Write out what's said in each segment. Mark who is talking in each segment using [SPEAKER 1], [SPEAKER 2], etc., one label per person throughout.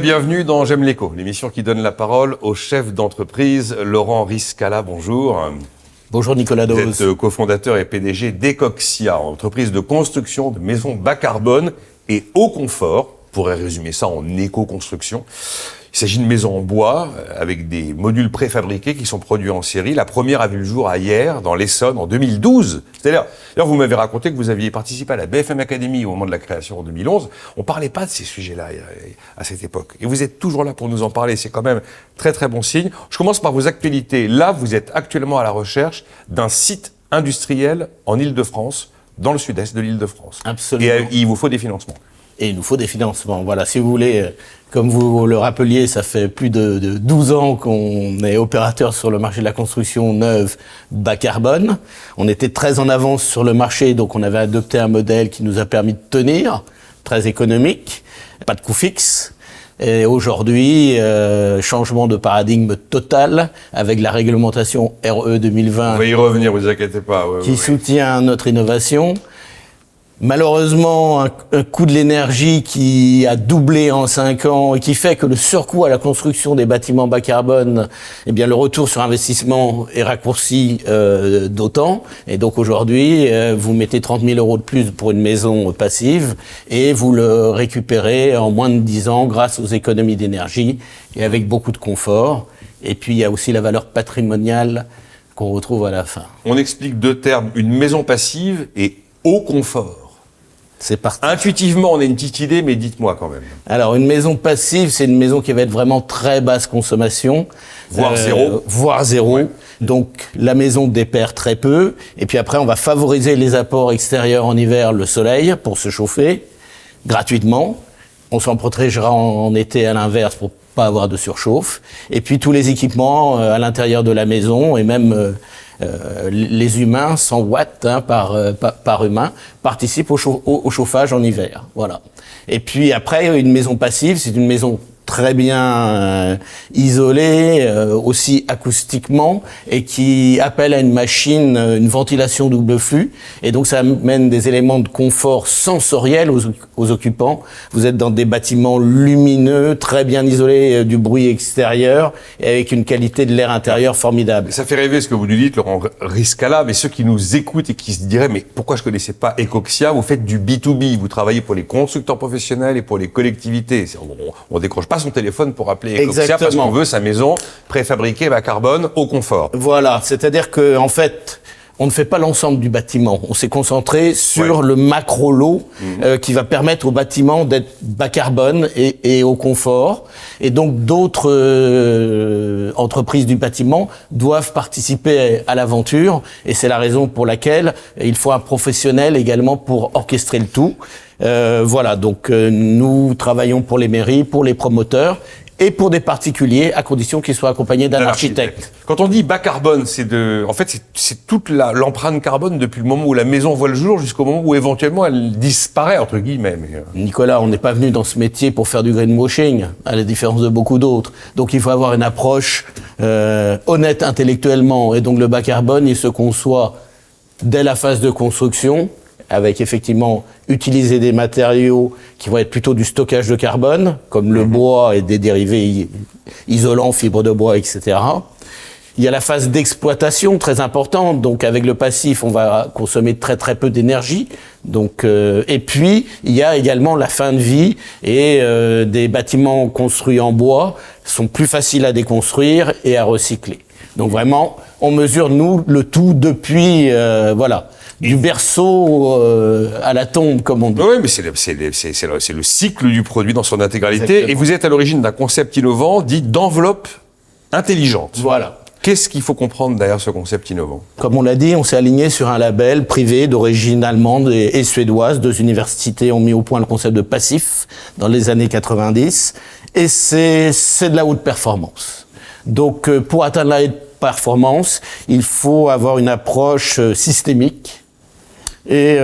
[SPEAKER 1] bienvenue dans J'aime l'écho, l'émission qui donne la parole au chef d'entreprise Laurent Riscala. Bonjour.
[SPEAKER 2] Bonjour Nicolas Dose.
[SPEAKER 1] Vous êtes cofondateur et PDG d'Ecoxia, entreprise de construction de maisons bas carbone et haut confort. On pourrait résumer ça en éco-construction. Il s'agit de maisons en bois avec des modules préfabriqués qui sont produits en série. La première a vu le jour à Hyères, dans l'Essonne, en 2012. C'est-à-dire, vous m'avez raconté que vous aviez participé à la BFM Academy au moment de la création en 2011. On ne parlait pas de ces sujets-là à cette époque. Et vous êtes toujours là pour nous en parler. C'est quand même très très bon signe. Je commence par vos actualités. Là, vous êtes actuellement à la recherche d'un site industriel en Île-de-France, dans le sud-est de l'Île-de-France.
[SPEAKER 2] Absolument.
[SPEAKER 1] Et il vous faut des financements.
[SPEAKER 2] Et il nous faut des financements. Voilà, si vous voulez, comme vous le rappeliez, ça fait plus de 12 ans qu'on est opérateur sur le marché de la construction neuve bas carbone. On était très en avance sur le marché, donc on avait adopté un modèle qui nous a permis de tenir, très économique, pas de coût fixe. Et aujourd'hui, changement de paradigme total avec la réglementation RE 2020.
[SPEAKER 1] On va y revenir, vous inquiétez pas.
[SPEAKER 2] Qui soutient notre innovation. Malheureusement, un coût de l'énergie qui a doublé en 5 ans et qui fait que le surcoût à la construction des bâtiments bas carbone, eh bien, le retour sur investissement est raccourci d'autant. Et donc aujourd'hui, vous mettez 30 000 € de plus pour une maison passive et vous le récupérez en moins de 10 ans grâce aux économies d'énergie et avec beaucoup de confort. Et puis, il y a aussi la valeur patrimoniale qu'on retrouve à la fin.
[SPEAKER 1] On explique deux termes, une maison passive et haut confort.
[SPEAKER 2] C'est parti.
[SPEAKER 1] Intuitivement, on a une petite idée, mais dites-moi quand même.
[SPEAKER 2] Alors, une maison passive, c'est une maison qui va être vraiment très basse consommation.
[SPEAKER 1] Voire zéro.
[SPEAKER 2] Voire zéro.
[SPEAKER 1] Ouais.
[SPEAKER 2] Donc, la maison déperd très peu. Et puis après, on va favoriser les apports extérieurs en hiver, le soleil, pour se chauffer, gratuitement. On s'en protégera en été à l'inverse pour pas avoir de surchauffe. Et puis, tous les équipements à l'intérieur de la maison et même... les humains, 100 watts par humain, participent au chauffage en hiver. Voilà. Et puis après, une maison passive, c'est une maison très bien isolée, aussi acoustiquement, et qui appelle à une machine, une ventilation double flux. Et donc ça amène des éléments de confort sensoriel aux occupants. Vous êtes dans des bâtiments lumineux, très bien isolés du bruit extérieur, et avec une qualité de l'air intérieur formidable.
[SPEAKER 1] Ça fait rêver ce que vous nous dites, Laurent Riscala, mais ceux qui nous écoutent et qui se diraient, mais pourquoi je connaissais pas Ecoxia? Vous faites du B2B, vous travaillez pour les constructeurs professionnels et pour les collectivités. On décroche pas son téléphone pour appeler Ecoxia parce qu'on veut sa maison préfabriquée bas carbone haut confort.
[SPEAKER 2] Voilà, c'est-à-dire que en fait, on ne fait pas l'ensemble du bâtiment. On s'est concentré sur le macro-lot qui va permettre au bâtiment d'être bas carbone et haut confort. Et donc d'autres entreprises du bâtiment doivent participer à l'aventure. Et c'est la raison pour laquelle il faut un professionnel également pour orchestrer le tout. Voilà, donc nous travaillons pour les mairies, pour les promoteurs et pour des particuliers, à condition qu'ils soient accompagnés d'un architecte.
[SPEAKER 1] Quand on dit bas carbone, c'est toute l'empreinte carbone depuis le moment où la maison voit le jour jusqu'au moment où éventuellement elle disparaît, entre guillemets.
[SPEAKER 2] Nicolas, on n'est pas venu dans ce métier pour faire du greenwashing, à la différence de beaucoup d'autres. Donc il faut avoir une approche honnête intellectuellement. Et donc le bas carbone, il se conçoit dès la phase de construction, avec effectivement utiliser des matériaux qui vont être plutôt du stockage de carbone, comme le bois et des dérivés isolants, fibres de bois, etc. Il y a la phase d'exploitation très importante, donc avec le passif, on va consommer très très peu d'énergie. Donc, et puis, il y a également la fin de vie et des bâtiments construits en bois sont plus faciles à déconstruire et à recycler. Donc vraiment, on mesure, nous, le tout depuis, voilà, du berceau à la tombe, comme on dit.
[SPEAKER 1] Oui, mais c'est le cycle du produit dans son intégralité.
[SPEAKER 2] Exactement.
[SPEAKER 1] Et vous êtes à l'origine d'un concept innovant dit d'enveloppe intelligente.
[SPEAKER 2] Voilà.
[SPEAKER 1] Qu'est-ce qu'il faut comprendre derrière ce concept innovant?
[SPEAKER 2] Comme on l'a dit, on s'est aligné sur un label privé d'origine allemande et suédoise. 2 universités ont mis au point le concept de passif dans les années 90. Et c'est de la haute performance. Donc, pour atteindre la haute performance, il faut avoir une approche systémique. Et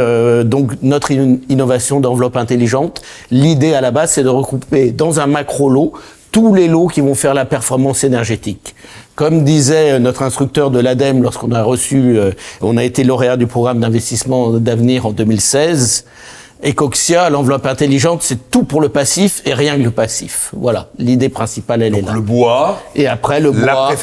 [SPEAKER 2] donc, notre innovation d'enveloppe intelligente, l'idée à la base, c'est de regrouper dans un macro-lot tous les lots qui vont faire la performance énergétique. Comme disait notre instructeur de l'ADEME lorsqu'on a été lauréat du programme d'investissement d'avenir en 2016, Ecoxia, l'enveloppe intelligente, c'est tout pour le passif et rien que le passif. Voilà, l'idée principale, elle est là.
[SPEAKER 1] Le bois,
[SPEAKER 2] et après le bois,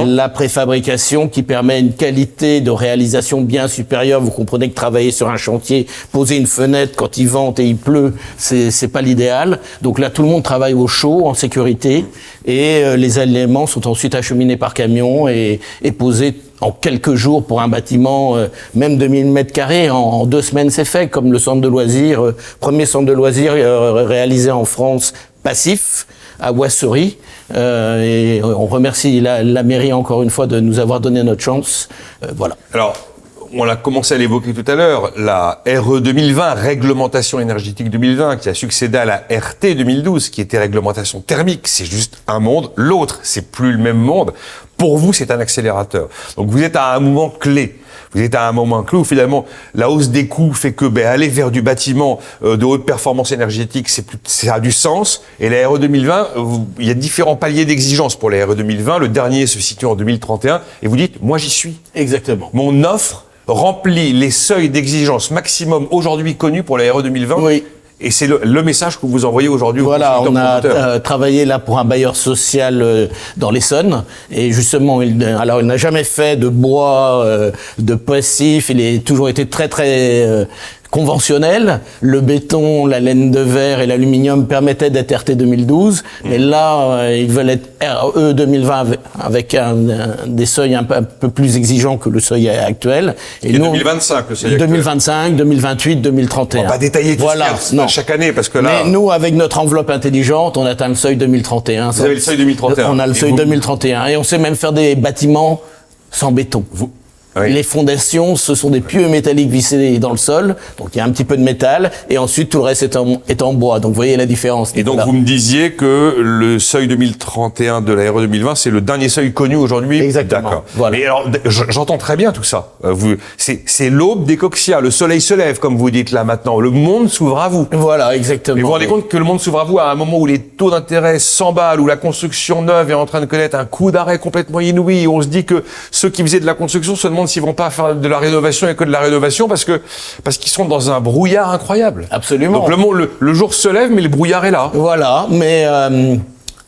[SPEAKER 2] la préfabrication qui permet une qualité de réalisation bien supérieure. Vous comprenez que travailler sur un chantier, poser une fenêtre quand il vente et il pleut, c'est pas l'idéal. Donc là, tout le monde travaille au chaud, en sécurité, et les éléments sont ensuite acheminés par camion et posés en quelques jours pour un bâtiment, même de 1000 mètres carrés, en 2 semaines c'est fait, comme le centre de loisirs, premier centre de loisirs réalisé en France, passif, à Ouassery. Et on remercie la mairie encore une fois de nous avoir donné notre chance. Voilà.
[SPEAKER 1] Alors, on l'a commencé à l'évoquer tout à l'heure, la RE 2020, Réglementation énergétique 2020, qui a succédé à la RT 2012, qui était réglementation thermique. C'est juste un monde, l'autre, c'est plus le même monde. Pour vous, c'est un accélérateur. Donc vous êtes à un moment clé. Vous êtes à un moment clé où finalement la hausse des coûts fait que aller vers du bâtiment de haute performance énergétique, ça a du sens. Et la RE 2020, il y a différents paliers d'exigence pour la RE 2020. Le dernier se situe en 2031. Et vous dites, moi j'y suis.
[SPEAKER 2] Exactement.
[SPEAKER 1] Mon offre remplit les seuils d'exigence maximum aujourd'hui connus pour la RE 2020.
[SPEAKER 2] Oui.
[SPEAKER 1] Et c'est le message que vous envoyez aujourd'hui aux
[SPEAKER 2] constructeurs.
[SPEAKER 1] Voilà,
[SPEAKER 2] on a travaillé là pour un bailleur social dans l'Essonne. Et justement, il n'a jamais fait de bois, de passif. Il a toujours été très, très conventionnel. Le béton, la laine de verre et l'aluminium permettaient d'être RT 2012. Et là, ils veulent être RE 2020 avec des seuils un peu plus exigeants que le seuil actuel.
[SPEAKER 1] Et nous, 2025, le seuil
[SPEAKER 2] 2025, actuel. 2028, 2031.
[SPEAKER 1] On va pas détailler tout ça chaque année parce que là...
[SPEAKER 2] Mais nous, avec notre enveloppe intelligente, on atteint le seuil 2031.
[SPEAKER 1] Vous avez le seuil 2031.
[SPEAKER 2] On a le seuil 2031. Et on sait même faire des bâtiments sans béton. Oui. Les fondations, ce sont des pieux métalliques vissés dans le sol, donc il y a un petit peu de métal, et ensuite tout le reste est en bois. Donc vous voyez la différence.
[SPEAKER 1] Et donc vous me disiez que le seuil 2031 de la RE 2020, c'est le dernier seuil connu aujourd'hui.
[SPEAKER 2] Exactement.
[SPEAKER 1] D'accord.
[SPEAKER 2] Voilà.
[SPEAKER 1] Mais alors, j'entends très bien tout ça. C'est l'aube d'Ecoxia, le soleil se lève, comme vous dites là maintenant. Le monde s'ouvre à vous.
[SPEAKER 2] Voilà, exactement.
[SPEAKER 1] Et vous vous rendez compte que le monde s'ouvre à vous à un moment où les taux d'intérêt s'emballent, où la construction neuve est en train de connaître un coup d'arrêt complètement inouï, où on se dit que ceux qui faisaient de la construction se demandent s'ils vont pas faire de la rénovation et que de la rénovation parce qu'ils sont dans un brouillard incroyable.
[SPEAKER 2] Absolument.
[SPEAKER 1] Donc le jour se lève, mais le brouillard est là.
[SPEAKER 2] Voilà, mais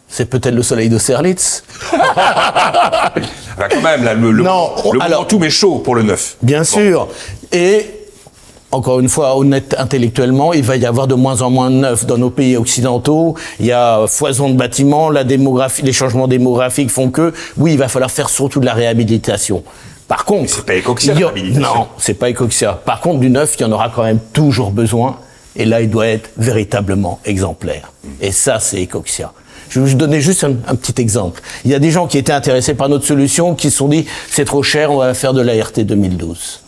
[SPEAKER 2] c'est peut-être le soleil de Serlitz.
[SPEAKER 1] Bah quand même, là, le moment tout mais chaud pour le neuf.
[SPEAKER 2] Bien sûr. Et encore une fois, honnête intellectuellement, il va y avoir de moins en moins de neuf dans nos pays occidentaux. Il y a foison de bâtiments, la démographie, les changements démographiques font que, oui, il va falloir faire surtout de la réhabilitation. Par contre,
[SPEAKER 1] c'est pas Ecoxia, la réhabilitation.
[SPEAKER 2] Non, c'est pas Ecoxia. Par contre, du neuf, il y en aura quand même toujours besoin. Et là, il doit être véritablement exemplaire. Et ça, c'est Ecoxia. Je vais vous donner juste un petit exemple. Il y a des gens qui étaient intéressés par notre solution, qui se sont dit, c'est trop cher, on va faire de la RT 2012.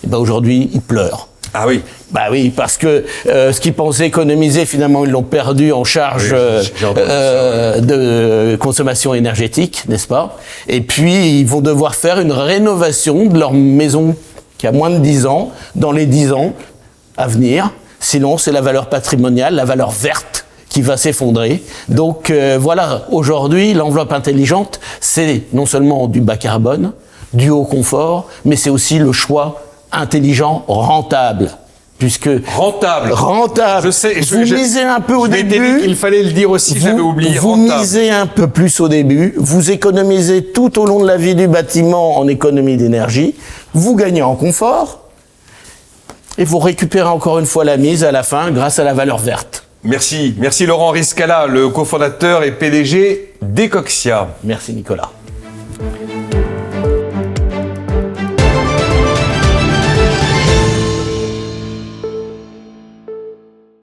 [SPEAKER 2] Et ben aujourd'hui, ils pleurent.
[SPEAKER 1] Ah oui.
[SPEAKER 2] Bah oui, parce que ce qu'ils pensaient économiser, finalement, ils l'ont perdu en charge de consommation énergétique, n'est-ce pas? Et puis, ils vont devoir faire une rénovation de leur maison qui a moins de 10 ans, dans les 10 ans à venir. Sinon, c'est la valeur patrimoniale, la valeur verte qui va s'effondrer. Donc voilà, aujourd'hui, l'enveloppe intelligente, c'est non seulement du bas carbone, du haut confort, mais c'est aussi le choix intelligent, rentable. Puisque
[SPEAKER 1] rentable.
[SPEAKER 2] Je sais. Vous misez un peu au début.
[SPEAKER 1] Il fallait le dire aussi. J'avais oublié.
[SPEAKER 2] Vous misez un peu plus au début. Vous économisez tout au long de la vie du bâtiment en économie d'énergie. Vous gagnez en confort. Et vous récupérez encore une fois la mise à la fin grâce à la valeur verte.
[SPEAKER 1] Merci. Merci Laurent Riscala, le cofondateur et PDG d'Ecoxia.
[SPEAKER 2] Merci Nicolas.